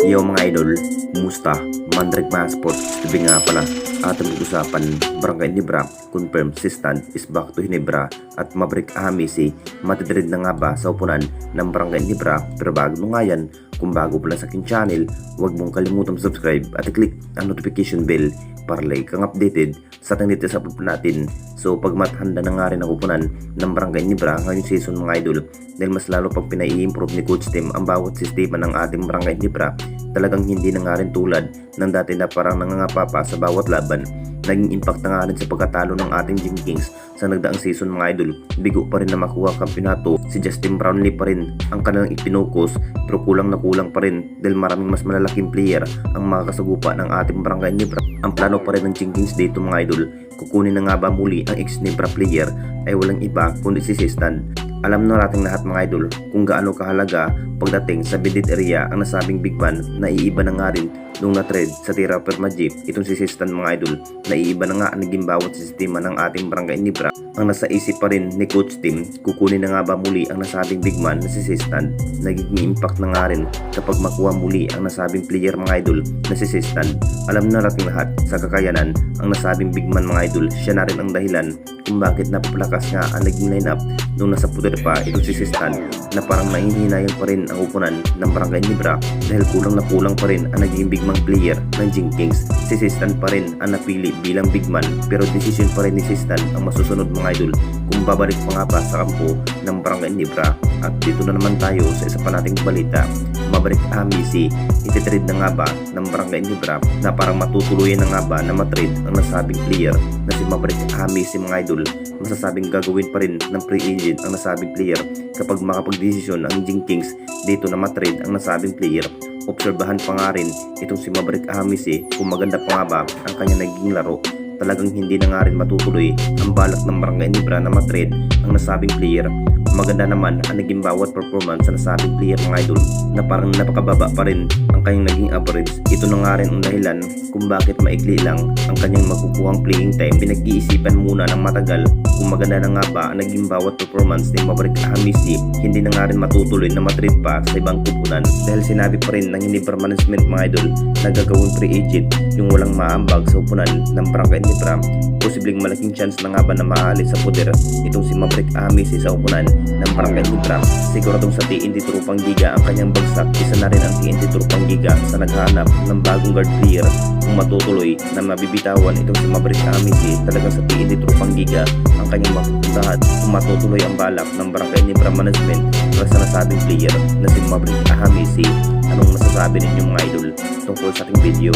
Yo mga idol, kumusta? Mandrek mga sports, sabi nga pala ating usapan, Barangay Ginebra confirmed si Stan is back to Ginebra at Maverick Hamisi matidrid na nga ba sa upunan ng Barangay Ginebra. Pero bago mo nga yan, kung bago pala sa aking channel, huwag mong kalimutang subscribe at i-click ang notification bell para like kang updated sa ating dito sa upload natin. So pagmathanda na nga rin ang upunan ng Barangay Ginebra ngayong season mga idol, dahil mas lalo pag pinai-improve ni Coach Tim ang bawat sistema ng ating Barangay Ginebra, talagang hindi na nga rin tulad ng dati na parang nangangapapa sa bawat laban. Naging impact na nga rin sa pagkatalo ng ating Jing Kings sa nagdaang season mga idol. Bigo pa rin na makuha kampiyonato, si Justin Brownlee pa rin ang kanilang ipinukos, pero kulang na kulang pa rin dahil maraming mas malalaking player ang makakasagupa ng ating Barangay Ginebra. Ang plano pa rin ng Jing Kings dito mga idol, kukunin na nga ba muli ang ex-Ginebra player ay walang iba kundi si Stan. Alam na nating lahat mga idol kung gaano kahalaga pagdating sa bidit area ang nasabing big man. Naiiba na nga rin nung na-trade sa Tira Permajip itong si Stan mga idol. Naiiba na nga ang naging bawat sistema ng ating Barangay Ginebra. Ang nasa isip pa rin ni Coach Tim, kukunin na nga ba muli ang nasabing big man na si Stan. Nagiging impact na nga rin kapag makuha muli ang nasabing player mga idol na si Stan. Alam na nating lahat sa kakayanan ang nasabing big man mga idol. Siya na rin ang dahilan kung bakit napapalakas nga ang naging lineup nung nasa puder pa itong si Stan, na parang nahihinayan pa rin ang upunan ng Barangay Ginebra dahil kulang na kulang pa rin ang naging big man player ng Jing Kings. Si Stan pa rin ang napili bilang big man, pero decision pa rin ni Stan ang masusunod mga idol kung babalik pa nga ba sa kampo ng Barangay Ginebra. At dito na naman tayo sa isa pa nating balita. Maverick Hamisi ititrade na nga ba ng Barangay Ginebra, na parang matutuluyan na nga ba na matrade ang nasabing player na si Maverick Hamisi mga idol. Masasabing gagawin pa rin ng free agent ang nasabing player kapag makapag-desisyon ang Jing Kings dito na matrade ang nasabing player. Obserbahan pa nga rin itong si Maverick Hamisi kung maganda pa nga ba ang kanya naging laro. Talagang hindi na nga rin matutuloy ang balak ng Barangay Ginebra na matrade ang nasabing player. Maganda naman ang naging bawat performance sa nasabing player mga idol, na parang napakababa pa rin ang kanyang naging average. Ito na nga rin ang dahilan kung bakit maikli lang ang kanyang makukuhang playing time. Pinag-iisipan muna ng matagal kung maganda na nga ba ang naging bawat performance ni Maverick Hamisi. Hindi na nga rin matutuloy na matrade pa sa ibang kupunan dahil sinabi pa rin ng Ginebra management mga idol na gagawin free agent yung walang maambag sa upunan ng Barangay Ginebra. Posibleng malaking chance na nga ba na maalis sa poder itong si Maverick Hamisi sa upunan ng Barangay Ginebra. Siguradong sa TNT Trupang Giga ang kanyang bagsak, isa na rin ang TNT Trupang Giga sa naghahanap ng bagong guard player. Kung matutuloy na mabibitawan itong si Maverick Hamisi, talagang sa TNT Trupang Giga ang kanyang mapupuntahan kung matutuloy ang balak ng Barangay Ginebra management para sa nasabing player na si Maverick Hamisi. Anong masasabi ninyo mga idol tungkol sa ating video?